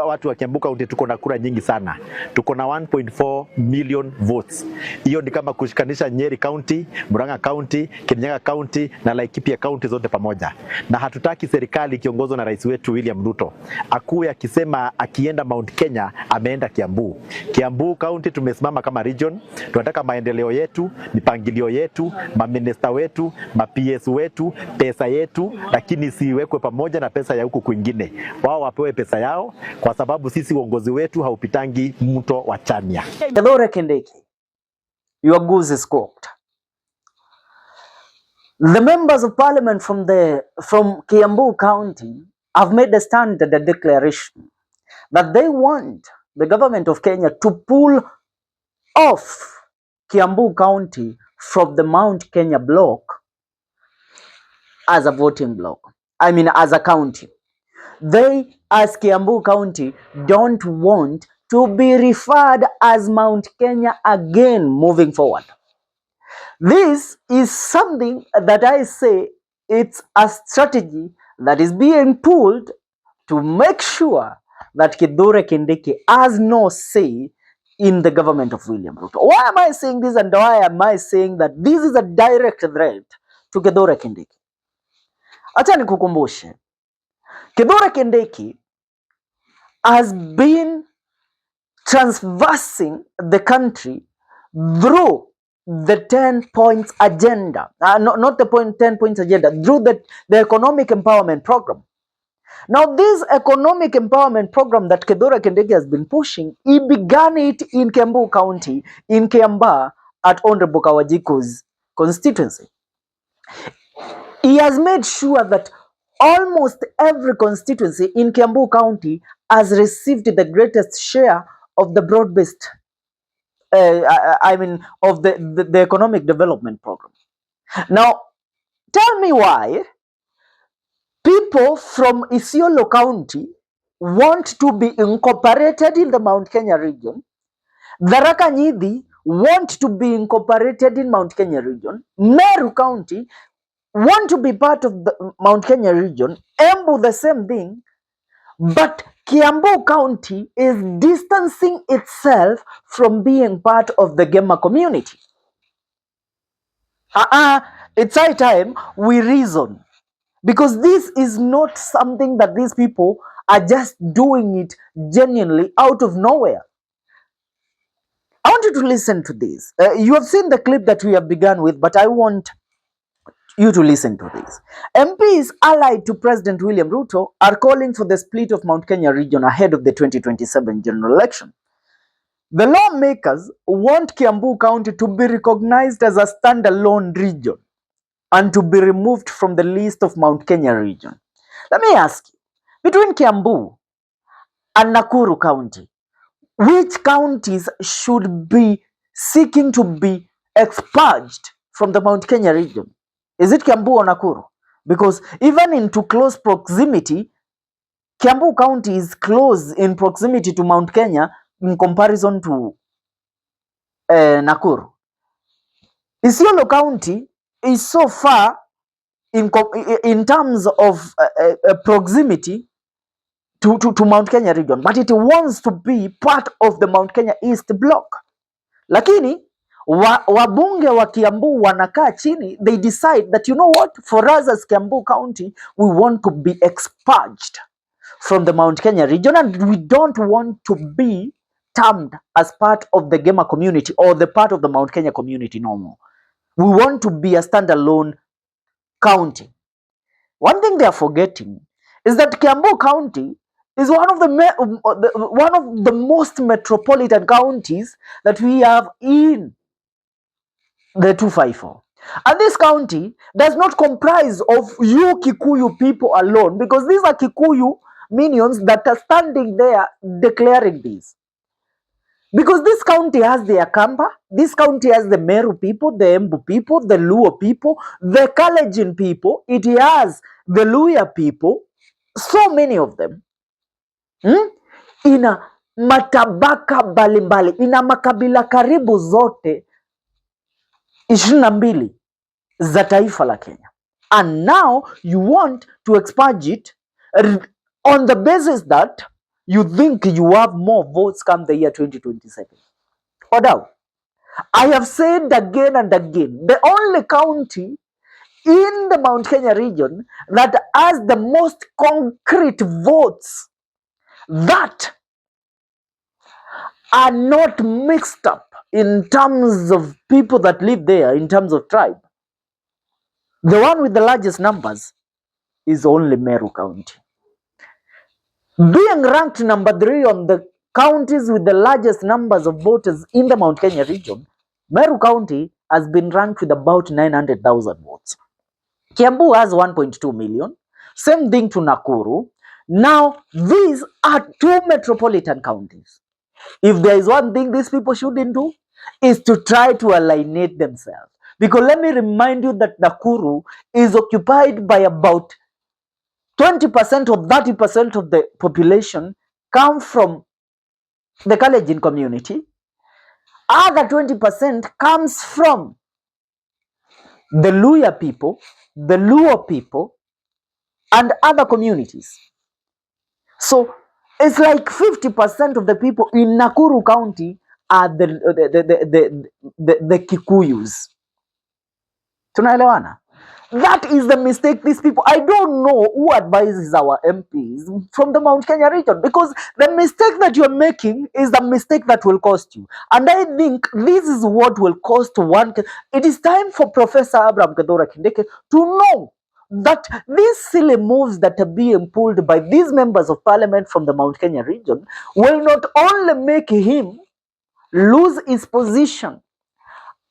Watu wa Kiambu County tuko na kura nyingi sana. Tuko na 1.4 million votes. Hiyo ni kama kushikanisha Nyeri County, Murang'a County, Kirinyaga County na Laikipia County zote pamoja. Na hatutaki serikali kiongozwa na rais wetu William Ruto akuwe akisema akienda Mount Kenya ameenda Kiambu. Kiambu County tumesimama kama region. Tunataka maendeleo yetu, mipangilio yetu, maminista wetu, ma-PS wetu, pesa yetu, lakini siwekwe pamoja na pesa ya huku kwingine. Wao wapewe pesa yao, kwa sababu sisi uongozi wetu haupitangi mto wa Chania. Kindiki, your goose is cooked. The members of parliament from Kiambu County have made a stand at the declaration that they want the government of Kenya to pull off Kiambu County from the Mount Kenya block as a voting block. I mean, as a county. They, as Kiambu County, don't want to be referred as Mount Kenya again moving forward. This is something that I say it's a strategy that is being pulled to make sure that Kindiki has no say in the government of William Ruto. Why am I saying this, and why am I saying that this is a direct threat to Kindiki? Acha nikukumbushe, Kindiki has been transversing the country through the 10 points agenda, not the 10 points agenda, through the economic empowerment program. Now, this economic empowerment program that Kindiki has been pushing, he began it in Kiambu County, in Kiambaa, at Honorable Kawajiko's constituency. He has made sure that almost every constituency in Kiambu County has received the greatest share of the broad-based, of the economic development program. Now, tell me why people from Isiolo County want to be incorporated in the Mount Kenya region. Tharaka Nithi want to be incorporated in Mount Kenya region. Meru County want to be part of the Mount Kenya region. Embu the same thing. But Kiambu County is distancing itself from being part of the Gema community. It's high time we reason. Because this is not something that these people are just doing it genuinely out of nowhere. I want you to listen to this. You have seen the clip that we have begun with, but I want you to listen to this. MPs allied to President William Ruto are calling for the split of Mount Kenya region ahead of the 2027 general election. The lawmakers want Kiambu County to be recognized as a standalone region and to be removed from the list of Mount Kenya region. Let me ask you, between Kiambu and Nakuru County, which counties should be seeking to be expurged from the Mount Kenya region? Is it Kiambu or Nakuru? Because even into close proximity, Kiambu County is close in proximity to Mount Kenya in comparison to Nakuru. Isiolo County is so far in terms of proximity to Mount Kenya region, but it wants to be part of the Mount Kenya East block. Lakini wabunge wa Kiambu wanakaa chini, they decide that, you know what, for us as Kiambu County, we want to be expurged from the Mount Kenya region, and we don't want to be termed as part of the Gema community or the part of the Mount Kenya community no more. We want to be a standalone county. One thing they are forgetting is that Kiambu County is one of the most metropolitan counties that we have in the 254. And this county does not comprise of you Kikuyu people alone, because these are Kikuyu minions that are standing there declaring this. Because this county has the Akamba, this county has the Meru people, the Embu people, the Luo people, the Kalenjin people, it has the Luya people, so many of them. Ina matabaka mbalimbali, ina makabila karibu zote 22 za taifa la Kenya. And now you want to expurge it on the basis that you think you have more votes come the year 2027. Or now, I have said again and again, the only county in the Mount Kenya region that has the most concrete votes that are not mixed up in terms of people that live there, in terms of tribe. The one with the largest numbers is only Meru County. Being ranked number 3 on the counties with the largest numbers of voters in the Mount Kenya region, Meru County has been ranked with about 900,000 votes. Kiambu has 1.2 million. Same thing to Nakuru. Now, these are 2 metropolitan counties. If there is one thing these people shouldn't do, is to try to alienate themselves. Because let me remind you that Nakuru is occupied by about 20% or 30% of the population come from the Kalenjin community. Other 20% comes from the Luya people, the Luo people, and other communities. So it's like 50% of the people in Nakuru County are the Kikuyus. Tunaelewana? That is the mistake these people, I don't know who advises our MPs from the Mount Kenya region, because the mistake that you're making is the mistake that will cost you. And I think this is what will cost one. It is time for Professor Abraham Kedora Kindiki to know that these silly moves that are being pulled by these members of parliament from the Mount Kenya region will not only make him lose his position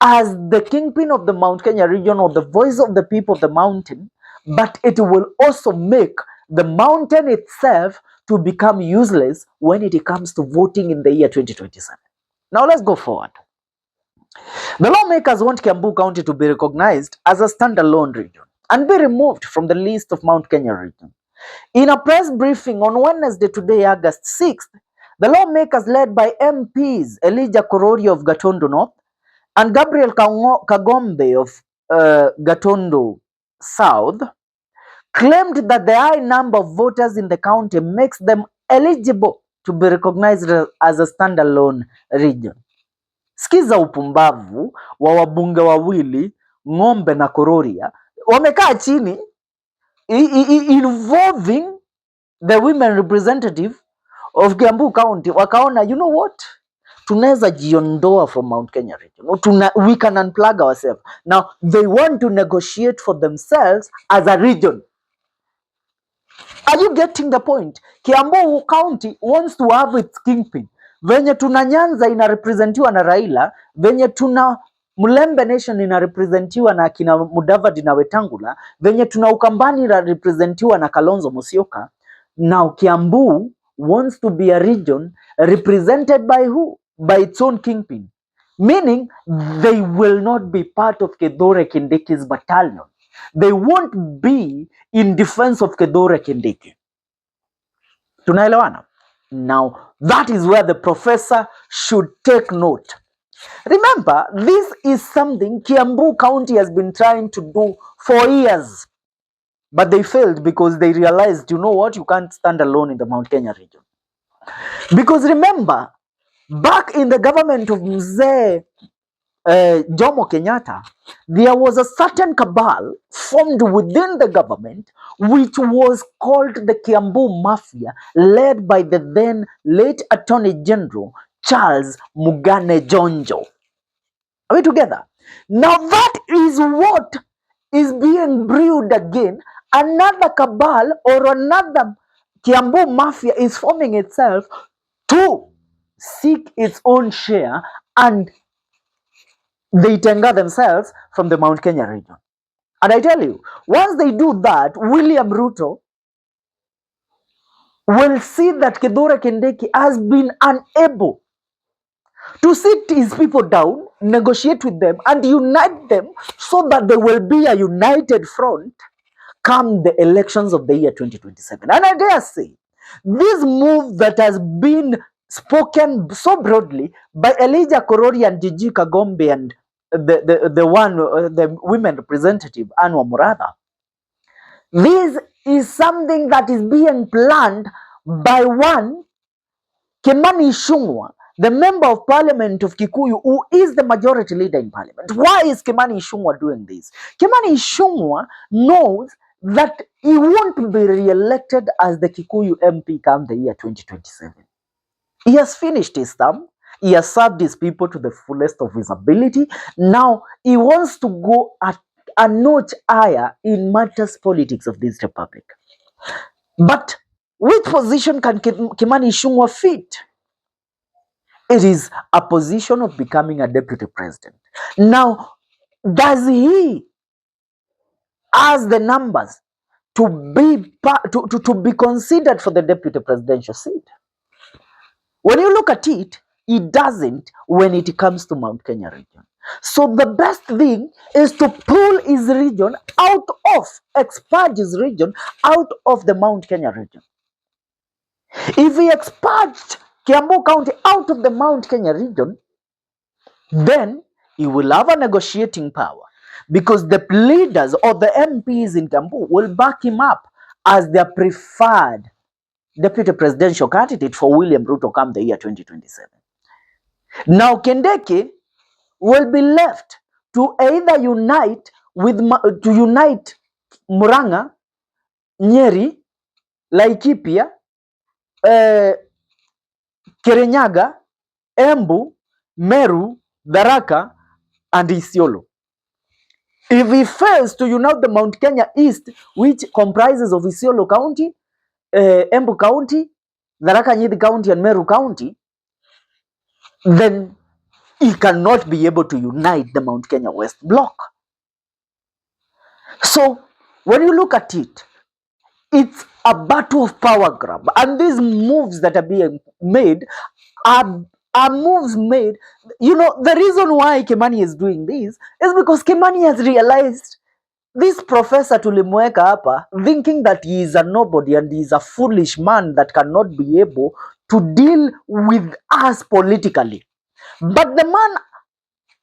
as the kingpin of the Mount Kenya region, or the voice of the people of the mountain, but it will also make the mountain itself to become useless when it comes to voting in the year 2027. Now let's go forward. The lawmakers want Kiambu County to be recognized as a standalone region and be removed from the list of Mount Kenya region. In a press briefing on Wednesday, today, August 6th, the lawmakers led by MPs Elijah Korori of Gatundu North and Gabriel Kagombe of Gatondo South claimed that the high number of voters in the county makes them eligible to be recognized as a standalone region. Sikiza upumbavu wa wabunge wawili Ng'ombe na Kororia wamekaa chini involving the women representative of Kiambu County, wakaona, you know what, tunaweza jiondoa from Mount Kenya region. We can unplug ourselves. Now they want to negotiate for themselves as a region. Are you getting the point? Kiambu County wants to have its kingpin. Venye tuna Nyanza inarepresentiwa na Raila, venye tuna Mulembe Nation inarepresentiwa na kina Mudavadi na Wetangula, venye tuna Ukambani inarepresentiwa na Kalonzo Musyoka. Now Kiambu wants to be a region represented by who? By its own kingpin. Meaning they will not be part of Kithure Kindiki's battalion. They won't be in defense of Kithure Kindiki. Tunaelewana? Now that is where the professor should take note. Remember, this is something Kiambu County has been trying to do for years. But they failed because they realized, you know what, you can't stand alone in the Mount Kenya region. Because remember, back in the government of Mzee Jomo Kenyatta, there was a certain cabal formed within the government which was called the Kiambu Mafia, led by the then late Attorney General Charles Mugane Jonjo. Are we together? Now that is what is being brewed again. Another cabal or another Kiambu Mafia is forming itself to seek its own share, and they tenga themselves from the Mount Kenya region. And I tell you, once they do that, William Ruto will see that Kithure Kindiki has been unable to sit his people down, negotiate with them, and unite them so that there will be a united front come the elections of the year 2027. And I dare say, this move that has been spoken so broadly by Elijah Korori and Gigi Kagombe and the women representative Anwa Muratha, this is something that is being planned by one Kimani Ichugwah, the member of parliament of Kikuyu, who is the majority leader in parliament. Why is Kimani Ichugwah doing this? Kimani Ichugwah knows that he won't be re-elected as the Kikuyu MP come the year 2027. He has finished his term. He has served his people to the fullest of his ability. Now he wants to go at a notch higher in matters politics of this republic. But which position can Kimani Ichugwah fit? It is a position of becoming a deputy president. Now, does he has the numbers to be considered for the deputy presidential seat? When you look at it, he doesn't when it comes to Mount Kenya region. So the best thing is to pull his region out of, expurge his region out of the Mount Kenya region. If he expurged Kiambu County out of the Mount Kenya region, then he will have a negotiating power because the leaders or the MPs in Kiambu will back him up as their preferred deputy presidential candidate for William Ruto come the year 2027. Now Kindiki will be left to either unite Murang'a, Nyeri, Laikipia, Kirinyaga, Embu, Meru, Tharaka, and Isiolo. If he fails to unite the Mount Kenya East, which comprises of Isiolo County, Embu County, Tharaka Nithi County, and Meru County, then he cannot be able to unite the Mount Kenya West Block. So when you look at it, it's a battle of power grab, and these moves that are being made are moves made. You know, the reason why Kimani is doing this is because Kimani has realized this professor tulimweka hapa thinking that he is a nobody and he is a foolish man that cannot be able to deal with us politically. But the man,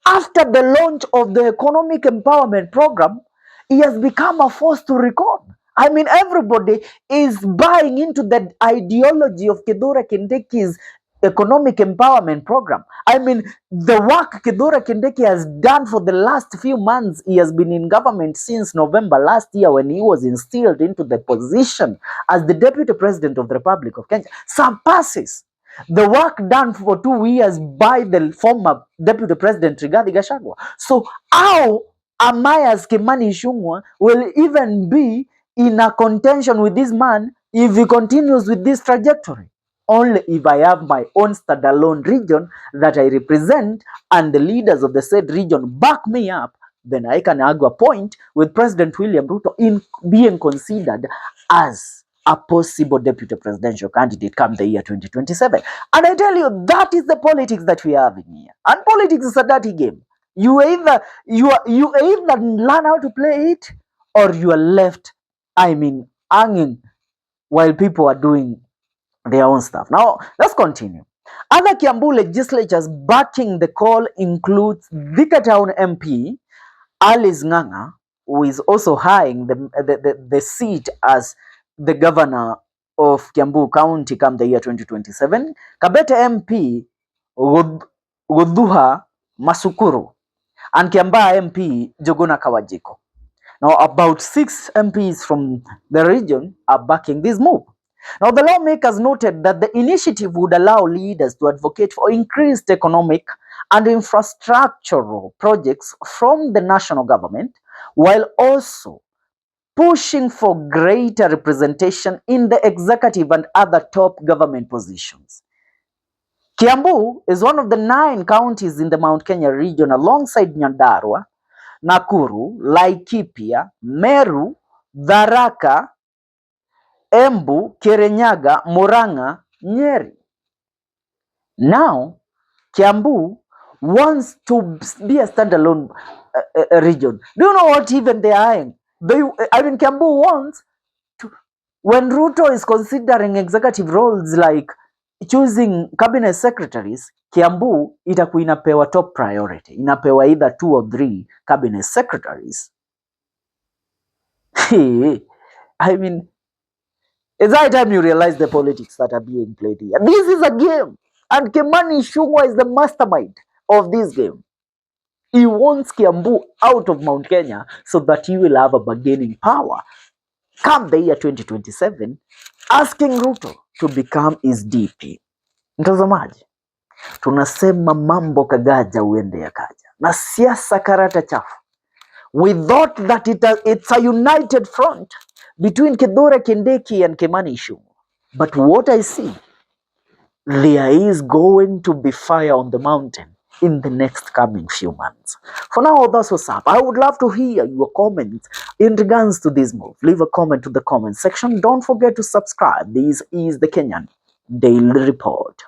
after the launch of the economic empowerment program, he has become a force to record. I mean, everybody is buying into the ideology of Kithure Kindiki's economic empowerment program. I mean, the work Kithure Kindiki has done for the last few months, he has been in government since November last year when he was instilled into the position as the Deputy President of the Republic of Kenya, surpasses the work done for 2 years by the former Deputy President Rigathi Gachagua. So how am I as Kimani Ichugwah will even be in a contention with this man if he continues with this trajectory? Only if I have my own standalone region that I represent and the leaders of the said region back me up, then I can argue a point with President William Ruto in being considered as a possible deputy presidential candidate come the year 2027. And I tell you, that is the politics that we are having here. And politics is a dirty game. You either learn how to play it, or you are left, hanging while people are doing their own stuff. Now, let's continue. Other Kiambu legislatures backing the call includes Thika Town MP Alice Ng'ang'a, who is also eyeing the seat as the governor of Kiambu County come the year 2027. Kabete MP Gudhuha Masukuru and Kiambaa MP Jogona Kawajiko. Now, about 6 MPs from the region are backing this move. Now, the lawmakers noted that the initiative would allow leaders to advocate for increased economic and infrastructural projects from the national government, while also pushing for greater representation in the executive and other top government positions. Kiambu is one of the 9 counties in the Mount Kenya region alongside Nyandarua, Nakuru, Laikipia, Meru, Tharaka, Embu, Kirinyaga, Murang'a, Nyeri. Now, Kiambu wants to be a standalone region. Do you know what even they are eyeing? Kiambu wants to, when Ruto is considering executive roles like choosing cabinet secretaries, Kiambu itakuwa inapewa top priority. Inapewa either 2 or 3 cabinet secretaries. It's high time you realize the politics that are being played here. This is a game, and Kimani Ichugwah is the mastermind of this game. He wants Kiambu out of Mount Kenya so that he will have a bargaining power come the year 2027, asking Ruto to become his DP. Mtazamaji, tunasema mambo kagaja uende yakaja, na siasa karata chafu. We thought that it's a united front between Kindiki and Kimani Ichugwah. But what I see, there is going to be fire on the mountain in the next coming few months. For now, that's what's up. I would love to hear your comments in regards to this move. Leave a comment to the comment section. Don't forget to subscribe. This is the Kenyan Daily Report.